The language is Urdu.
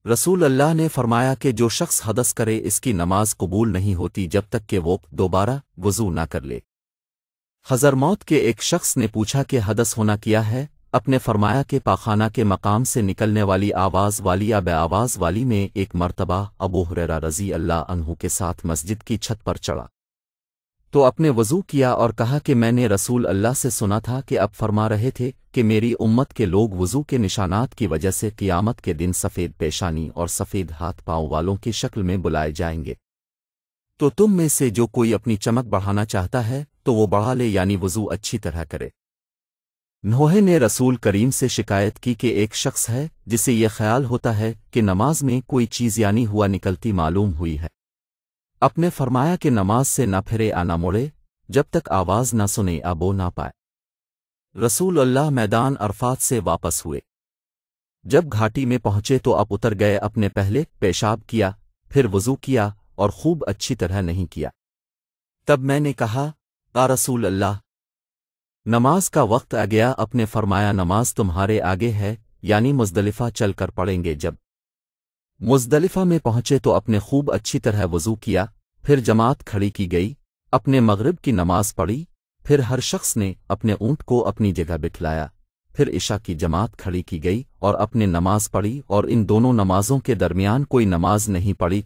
رسول اللہ نے فرمایا کہ جو شخص حدث کرے اس کی نماز قبول نہیں ہوتی جب تک کہ وہ دوبارہ وضو نہ کر لے۔ حضرموت کے ایک شخص نے پوچھا کہ حدث ہونا کیا ہے؟ اپنے فرمایا کہ پاخانہ کے مقام سے نکلنے والی آواز والی یا بے آواز والی۔ میں ایک مرتبہ ابو ہریرہ رضی اللہ عنہ کے ساتھ مسجد کی چھت پر چڑھا تو اپنے وضو کیا اور کہا کہ میں نے رسول اللہ سے سنا تھا کہ اب فرما رہے تھے کہ میری امت کے لوگ وضو کے نشانات کی وجہ سے قیامت کے دن سفید پیشانی اور سفید ہاتھ پاؤں والوں کی شکل میں بلائے جائیں گے۔ تو تم میں سے جو کوئی اپنی چمک بڑھانا چاہتا ہے تو وہ بڑھا لے، یعنی وضو اچھی طرح کرے۔ نوح نے رسول کریم سے شکایت کی کہ ایک شخص ہے جسے یہ خیال ہوتا ہے کہ نماز میں کوئی چیز یعنی ہوا نکلتی معلوم ہوئی ہے۔ اپنے فرمایا کہ نماز سے نہ پھرے نہ مڑے جب تک آواز نہ سنے بو نہ پائے۔ رسول اللہ میدان عرفات سے واپس ہوئے۔ جب گھاٹی میں پہنچے تو اب اتر گئے، اپنے پہلے پیشاب کیا، پھر وضو کیا اور خوب اچھی طرح نہیں کیا۔ تب میں نے کہا رسول اللہ، نماز کا وقت آ گیا۔ اپنے فرمایا نماز تمہارے آگے ہے، یعنی مزدلفہ چل کر پڑیں گے۔ جب مزدلفہ میں پہنچے تو اپنے خوب اچھی طرح وضو کیا، پھر جماعت کھڑی کی گئی، اپنے مغرب کی نماز پڑھی، پھر ہر شخص نے اپنے اونٹ کو اپنی جگہ بٹھلایا، پھر عشاء کی جماعت کھڑی کی گئی اور اپنے نماز پڑھی، اور ان دونوں نمازوں کے درمیان کوئی نماز نہیں پڑھی۔